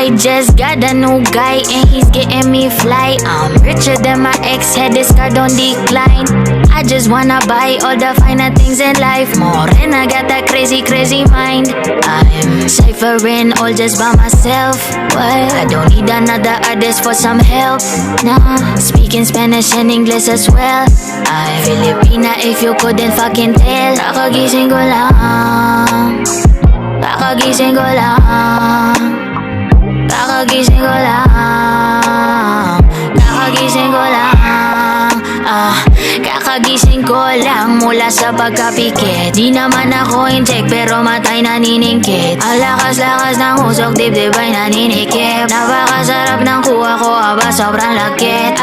I just got a new guy and he's getting me fly. I'm richer than my ex, had this card on decline. I just wanna buy all the finer things in life more, and I got that crazy, crazy mind. I'm ciphering all just by myself. Well, I don't need another artist for some help. Nah, speaking Spanish and English as well. I'm Filipina if you couldn't fucking tell. Kakagising ko lang, kakagising ko lang, kakagising ko lang, kakagising ko lang. Kakagising ko lang mula sa pagkapikit. Di naman ako inject pero matay naniningkit. Ang lakas-lakas ng usok, dibdib ay naninikip. Napakasarap ng kuha ko, aba sobrang lakit.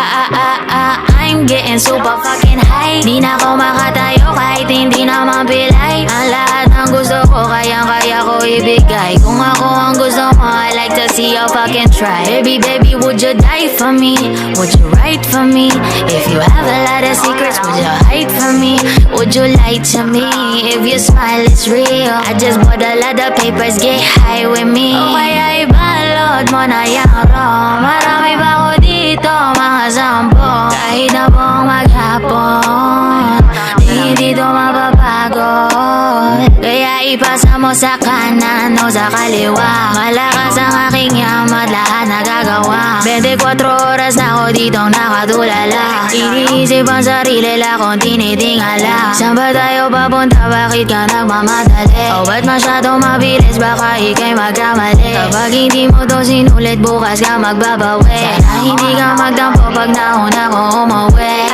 I'm getting super fucking high. Di na ako makatayo kahit hindi naman pilay. Ang lahat ng gusto ko, kayang-kaya ko ibigay. Kung ako ang gusto mo, I like to see you fucking try. Baby, baby, would you die for me? Would you write for me? If you have a lot of secrets, would you hide from me? Would you lie to me? If you smile, it's real. I just bought a lot of papers, get high with me. O kaya ibalot mo na yung rom. Marami pa ko dito, mga sampo. Kahit na buong maghapon, di dito mapapagod. Kaya ipasa mo sa kanan o sa kaliwa. Malakas ang aking yamat, lahat nagagawa. 24 oras na ako ditong nakatulala. Iniisip ang sarili la kung tinitingala. Saan ba tayo papunta? Bakit ka nagmamadali? O ba't masyadong mabilis? Baka ika'y magkamali. Kapag hindi mo to sinulit, bukas ka magbabawi. Sana hindi ka magdampo pag nauna ko umuwi.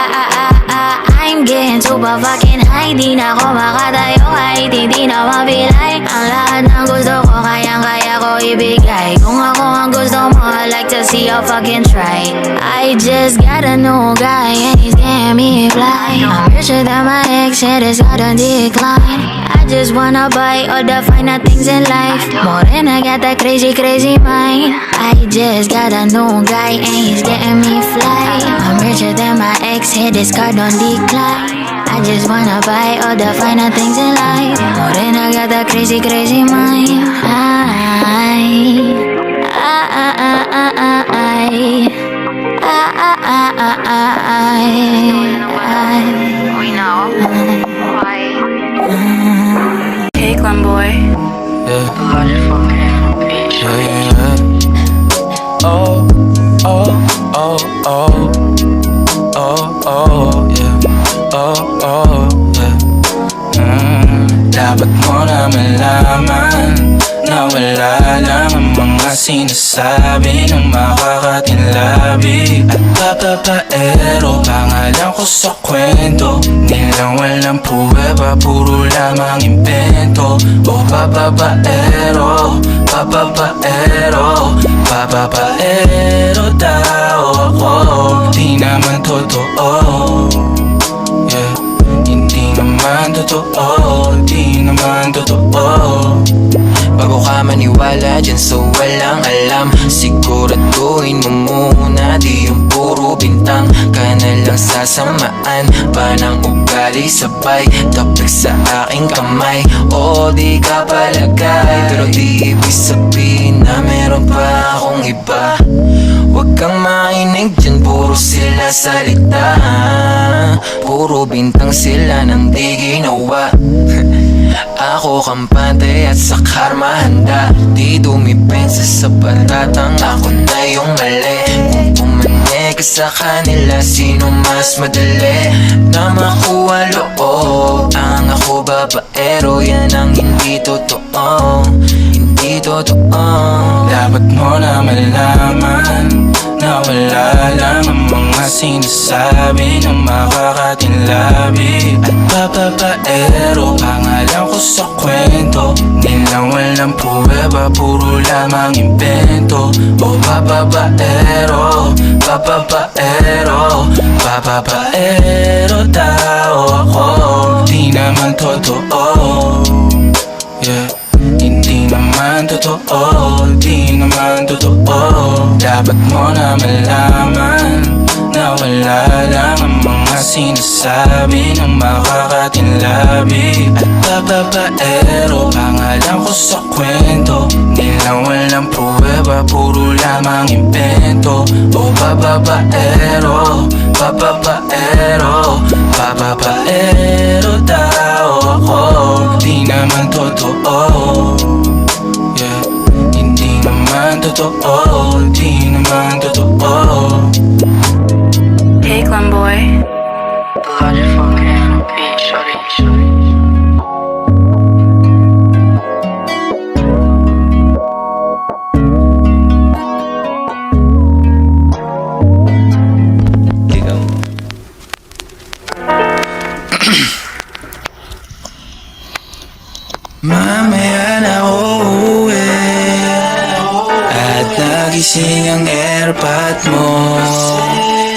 I'm getting super fucking high. Di na ako makatayo kahit hindi na mapilay. Ang lahat ng gusto ko, kayang-kaya ko ibigay. Kung ako ang gusto mo, I like to see you fucking try. I just got a new guy and he's getting me fly. I'm richer than my ex, and it's got a decline. I just wanna buy all the finer things in life more, than I got that crazy, crazy mind. I just got a new guy and he's getting me fly. I'm richer than my ex, hit this card on decline. I just wanna buy all the finer things in life more, than I got that crazy, crazy mind. Hey, Clem boy. Yeah. Oh, oh, oh, oh, oh, oh, yeah. Oh, oh, yeah. Dapat mo na malaman na wala lang ang mga sinasabi ng makakatinlabi at papapaero. Pangalan ko sa kwento nilang walang pruweba, puro lamang invento. O papapaero, papapaero, papapaero tao ako. Di naman totoo, yeah. Hindi naman totoo, di naman totoo. Bago ka maniwala dyan sa walang alam, siguraduhin mo muna di yung puro bintang. Ka na lang sasamaan pa ng ugali sabay tapik sa aking kamay. O di ka palagay, pero di ibig sabihin na meron pa akong iba. Huwag kang makinig dyan, puro sila salita. Puro bintang sila nang di ginawa. Ako kampante at sa karma handa. Di dumipensa sa patatang ako na yung mali. Kung pumane ka sa kanila, sino mas madali na makuha loob? Ang ako babaero, yan ang hindi totoo. Hindi totoo. Dapat mo na malaman na wala lang ang mga sinasabi ng makakatinlabi at papapaero. Pangalan ko sa kwento nilang walang pruweba, puro lamang invento. O papapaero, papapaero, papapaero tao ako. Di naman totoo, yeah. Hindi naman totoo, di naman totoo. Dapat mo na malaman na wala lang ang mga sinasabi ng makakatinlabi ating labi. At babaero, pangalan ko sa kwento. Nilang walang pruweba, puro lamang invento. O babaero, babaero, babaero daw ako. Di naman totoo, yeah. Hindi naman totoo, di naman totoo. Hey, Clem boy. Mamaya na uuwi at nagising ang airpot mo.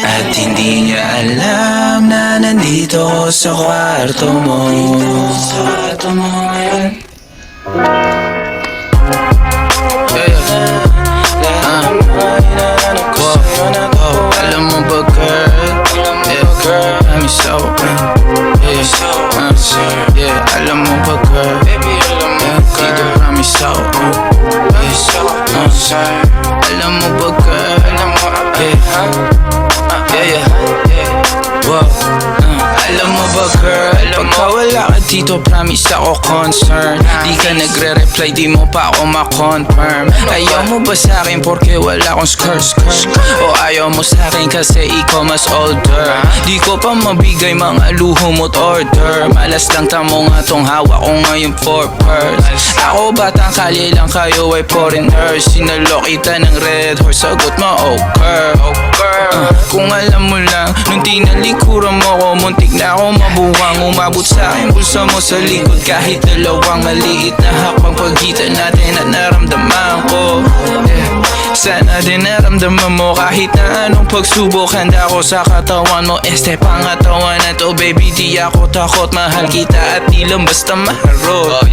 At hindi niya alam na nandito ko sa kwarto mo. Alam mo ba girl? Yeah, girl, I'm so yeah, alam mo ba girl? Yeah, dito promise ako. Alam mo ba girl? Yeah, wow. Alam mo ba girl? Pagka wala ka dito, promise ako concern. Di ka nagre-reply, di mo pa ako ma-confirm. Ayaw mo ba sa'kin porque wala akong skirt? O ayaw mo sa'kin kasi ikaw mas older? Di ko pa mabigay mga luho mo't order. Malas lang tamo nga tong hawak ko ngayon for purse. Ako batang kali lang, kayo ay foreigners. Sinalo kita ng red horse, sagot mo oh girl. Kung alam mo lang, nung tinalikuran mo ko, muntik na ako mabuwang. Umabot sa'kin pulsa mo sa likod, kahit dalawang maliit na hakbang pagitan natin at naramdaman ko. Sana din naramdaman mo kahit na anong pagsubok. Handa ko sa katawan mo, este pangatawan na to. Baby di ako takot, mahal kita at di lang basta maharot.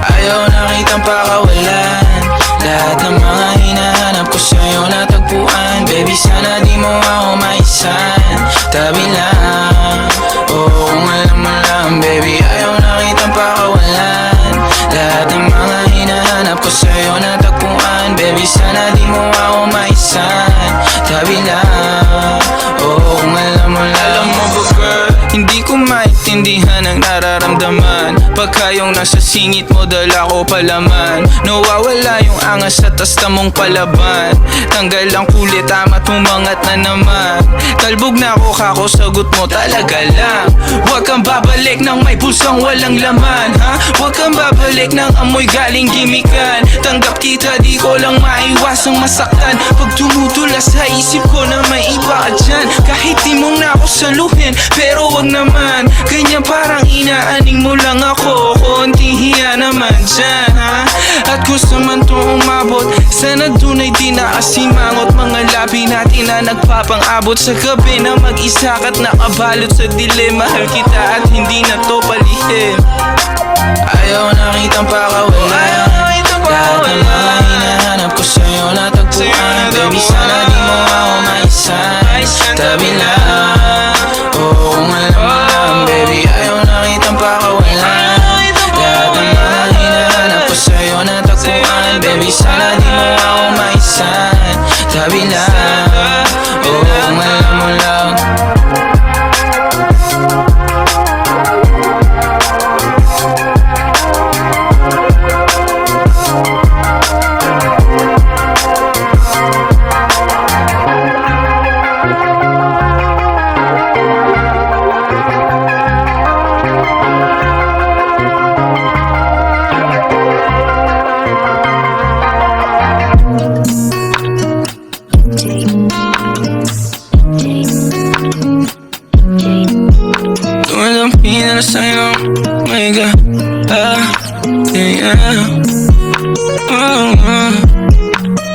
Ayaw na kitang pakawalan, lahat ng mga hinahanap ko sa'yo natagpuan. Baby sana di mo ako maisan, tabi lang. Oh kung alam mo lang baby, ayaw na kitang pakawalan, lahat ng mga hinahanap ko sa'yo natagpuan. Baby sana di mo ako maisan, tabi lang. Oh kung alam mo lang. Alam mo ba girl, hindi ko maintindihan ang nararamdaman pagka yung nasa singit mo dala ko palaman. Nawawala yung angas sa tasta mong palaban. Tanggal ang kulit, tama't umangat na naman. Talbog na ako kako, sagot mo talaga lang. Huwag kang babalik ng may pulsang walang laman, ha? Huwag kang babalik ng amoy galing gimikan. Tanggap kita, di ko lang maiwasang masaktan. Pag tumutulas sa isip ko na may iba ka dyan. Kahit di mong na ako saluhin, pero wag naman ganyan, parang inaaning mo lang ako. Konting hiya naman dyan, ha? At kung saan to umabot, sana dun ay di nakasimangot. Mga labi natin na nagpapang-abot sa gabi na mag-isa ka't nakabalot sa dilim. Mahal kita at hindi na to palihim. Ayaw na kitang pakawalan, lahat ng mga hinahanap ko sa'yo natagpuan. Baby sana di mo ako maisan, tabi lang. Oh kung alam mo lang baby, ayaw na kitang pakawalan, lahat ng mga hinahanap ko sa'yo natagpuan. Baby sana di mo ako maisan, tabi lang. Oh kung alam mo lang. Tumadampi na sa'yo, oh my God,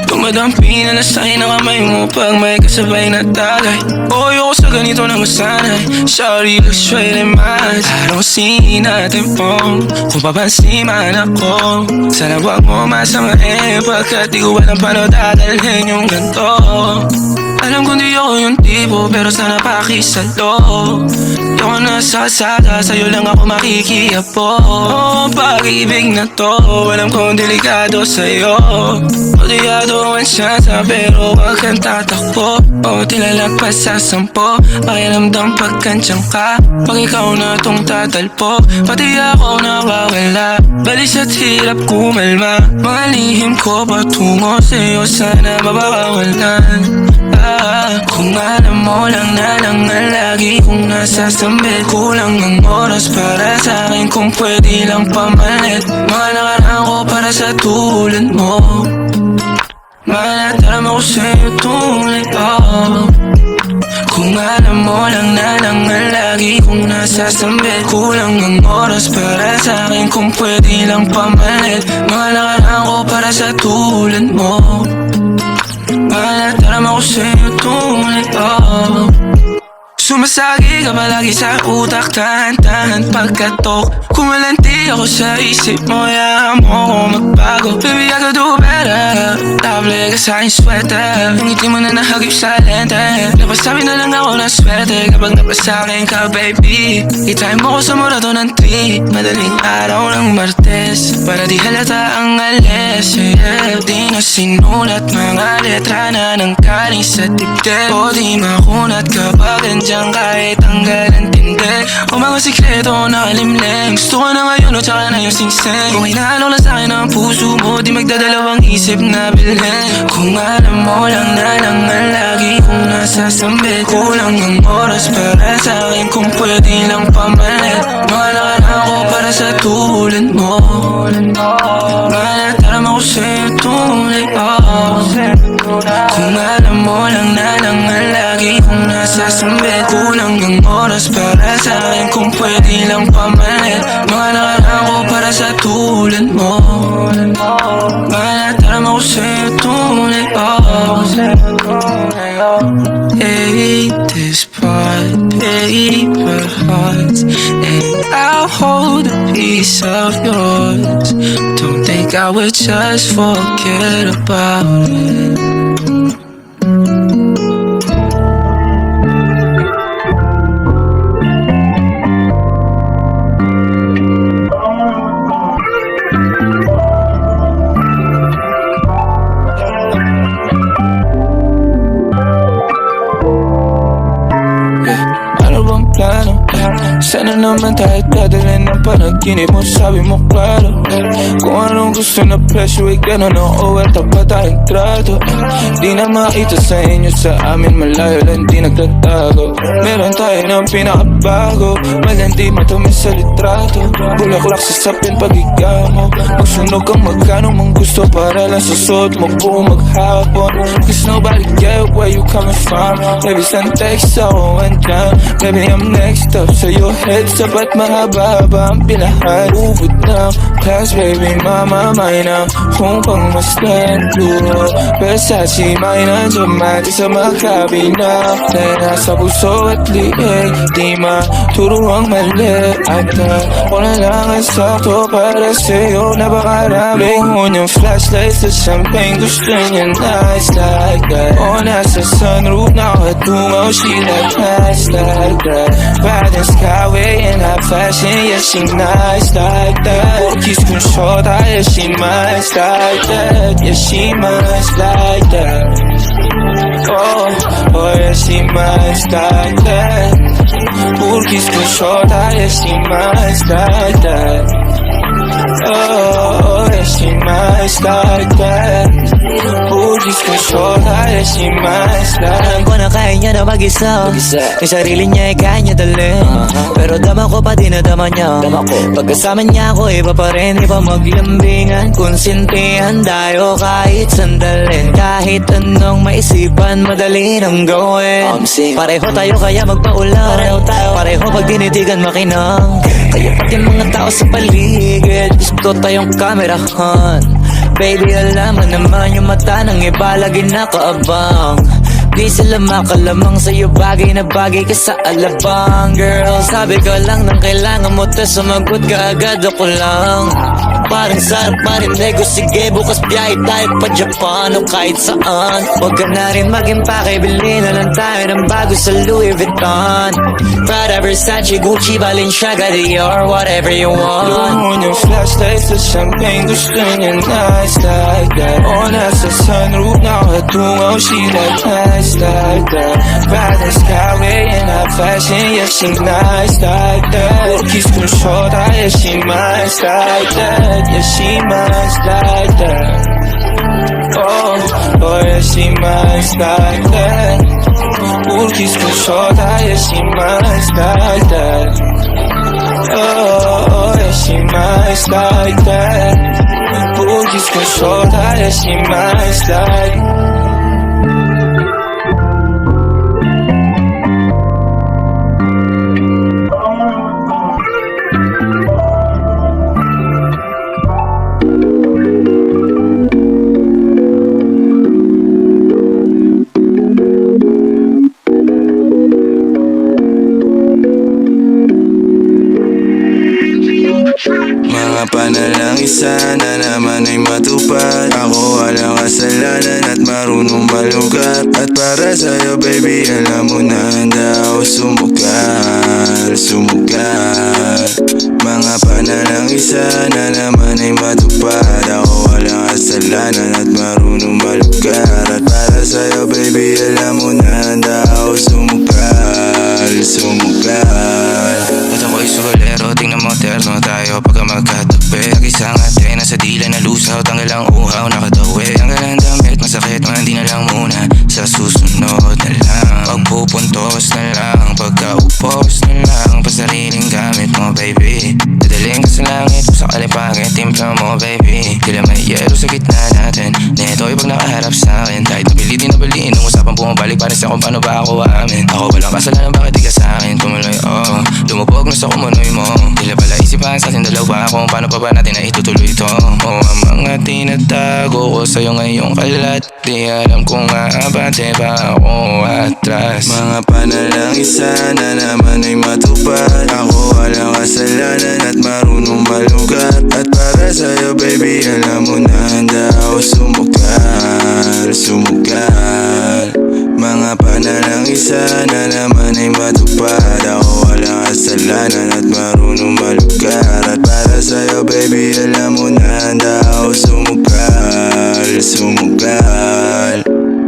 Tumadampi na sa'yo ng kamay mo pag may kasabay na tagay. O ayoko sa ganito na masanay. Sorry, let's try it mad. I don't see nothing wrong kung papansin man ako. Sana wag mo masamahin pagkat di ko alam paano dadalhin yung ganito. Alam kong di ako yung tipo, pero sana pakisalo. Di ako nasasada, sa'yo lang ako makikiapo. Oh, pag-ibig na to, alam kong delikado sa'yo. Odiyado ang siyansa, pero wag kang tatakbo. O tilalagpas sa 10, pakiramdam pagkansyang ka. Pag ikaw na tong tatalpo, pati ako nawawala. Balis at hirap kumalma, mga lihim ko patungo sa'yo, sana mabawalan. Kung alam mo lang na lang ang lagi kong nasasambil, kulang ang oras para sa'kin kung pwede lang pamalit. Mga nakaraan ko para sa tulad mo, malatarama ko sa'yo tunay ko. Kung alam mo lang na lang ang lagi kong nasasambil, kulang ang oras para sa'kin kung pwede lang pamalit. Mga nakaraan ko para sa tulad mo, malatarama ko sa'yo tunay ko. Sumasagi ka palagi sa utak, tahan-tahan pagkatok. Kumalanti ako sa isip mo, hayaan mo ko magbago. Baby, I could do better. Table ka sa aking sweater, yung ngiti mo na nahagip sa lente. Napasabi na lang ako na swerte kapag napasakin ka, baby. Itime mo ko sa murato ng 3, madaling araw ng Martes, para di halata ang alis, yeah. Di na sinulat mga letra na nanggaling sa dibdib, o di makunat kapag andyan kahit tanggal ang tindi. O mga sikreto na kalimlim, gusto ko na ngayon o tsaka na yung singsing. Kung hinalo na sa'kin ang puso mo, di magdadalawang isip na bilhin. Kung alam mo lang na lang ang lagi kong nasasambil, kulang ang oras para sa'kin kung pwede lang pamalit. Mga nakaraan ko para sa tulad mo, malatarama ko sa'yo tunay ko. Kung alam mo lang na lang ang lagi kong nasasambil, kulang ang oras para sa'kin kung pwede lang pamalit. Mga nakaraan ko para sa tulad mo, malatarama ko sa'yo tunay ko. Hate this part, paper hearts, and I'll hold a piece of yours. Don't think I would just forget about it. Sana naman tayo dadalhin ng panaginip mo, sabi mo klaro. Kung anong gusto na presyo ay gano'n, oo at tapat tayong trato. Di na makita sa inyo, sa amin malayo lang di nagtatago. Meron tayo ng pinakabago, malandi matamis sa litrato. Bulaklak sa sapin pag ikaw mo, magsunog kang magkano mong gusto para lang sa suot mo buong maghapon. Cause nobody get where you coming from. Baby send text ako and down, baby I'm next up sa'yo. Heads up at mahaba ang pinahan. Ubod ng class, baby, mama, mine kung pang mas nagluho. Versace, mine ang dumati sa makabina. Na nasa puso at liig, di maturo ang mali. At ako na lang ang sakto para sa'yo. Napakarami yung flashlight sa champagne, gusto niya nice like that. O nasa sunroof, nakatungaw, she like nice like that. Bad and skyway in high fashion, yeah, she nice like that. Kiss kong short, yeah, she nice like that. Yeah, she nice like that. Oh, oh, yeah, she nice like that. Kiss kong short, yeah, she nice like that. Oh, yeah, she nice like that. Kiss kong short, yeah, she nice like that. Alam ko na kaya niya na mag-isa, yung sarili niya ay kaya niya dalhin. Pero dama ko pa dinadama niya. Pagkasama niya ako iba pa rin, iba maglambingan. Konsintihan tayo kahit sandalin. Kahit anong maisipan, madali nang gawin. Pareho tayo kaya magpaulan, pareho pag dinitigan makinang. Kaya pati mga tao sa paligid, gusto tayong kamerahan. Baby, alam mo naman yung mata ng iba lagi nakaabang. Di sila makalamang sa'yo, bagay na bagay ka sa alabang. Girl, sabi ko lang nang kailangan mo, tas sumagot ka agad, ako lang. parang sarap marinig. O sige, bukas biyahe tayo pa Japan o kahit saan. Huwag ka na rin mag-impake, bili na lang tayo ng bago sa Louis Vuitton, Prada, Versace, Gucci, Balenciaga, Dior, whatever you want. Blow on your flashlight sa champagne, gusto niya nice like that. O nasa sunroof, nakatungaw, she like nice like that. Ride the skyway in her fashion, yeah she nice like that. Kiss kong shorta, yeah she nice like that. Yeah she nice like that. Oh, oh yeah she nice like that. Kiss kong shorta, yeah she nice like that. Oh, yeah, she nice like that. Boogies can show that, yeah, she nice like. Mga panalangin sana naman ay matupad. Ako walang kasalanan at marunong malugat. At para sa'yo baby alam mo na handa ako sumugal, sumugal. Mga panalangin sana naman ay matupad. Ako walang kasalanan at marunong malugat. At para sa'yo baby alam mo na handa ako sumugal, sumugal. At ako'y solero, tingnan mo terno tayo pagka magkatabi. Isang ate nasa dila na lusaw, tanggal ang uhaw, nakatawi. Tanggal ang damit, masakit, hindi na lang muna. Sa susunod na lang, pagpupuntos na lang, pagkaupos na lang, pasariling gamit mo baby. Dadaling ka sa langit, sa kalipangit, timpla mo baby. Tila may yero sa gitna natin, neto'y pag nakaharap sa'kin. Kahit napilitin na baliin, nung usapang bumabalik, pares sa kung paano ba ako amin. Ako walang kasalanan, bakit di ka sa'kin tumuloy, oh. Lumubog na sa kumunoy mo, tila pala isipan sa ating dalawa kung paano pa ba natin na itutuloy ito. O ang mga tinatago ko sa'yo ngayong kalat, di alam kung aabante ba ako atras. Mga panalangin sana naman ay matupad. Ako walang kasalanan at marunong malugat. At para sa'yo baby alam mo na handa ako sumugal, sumugal. Mga panalangin sana naman ay matupad. Ako walang kasalanan at marunong malugat. At para sa'yo baby alam mo na handa ako sumugal, sumugal.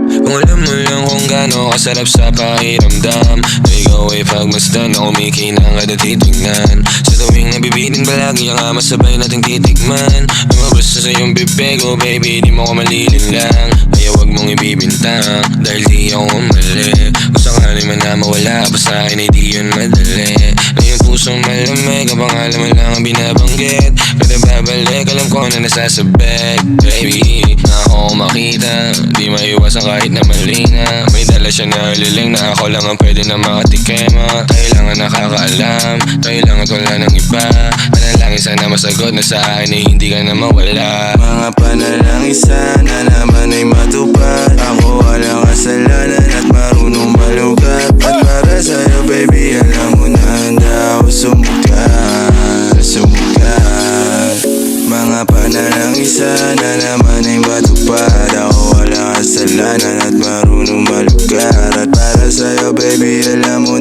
Kung alam mo lang kung gaano kasarap sa pakiramdam na ikaw ay pagmasdan na kumikinang at titignan. Sa tuwing nabibitin palagi ang masabay nating titigman. Lumabas sa iyong bibig, oh baby di mo ko malilinlang. Kaya wag mong ibibintang dahil di ako mali. Kung sakali man na mawala pa sa akin ay di yun madali. Na yung pusong malamig, ang pangalan mo lang ang binabanggit. Kada babalik, alam ko na nasasabit. Baby, na ako makita, di maiwasan kahit na mali na. May dala siya na liling na ako lang ang pwede na makatikema. Tayo lang ang nakakaalam, tayo lang at wala ng iba. Panalangin sana masagot na sa akin ay hindi ka na mawala. Mga panalangin sana naman ay matupad. Ako walang kasalanan at marunong malugat. At para sa'yo baby alam mo na handa ako sumugal, sumugal. Mga panalangin sana naman ay matupad. Ako walang kasalanan at marunong malugat. At para sa'yo baby alam mo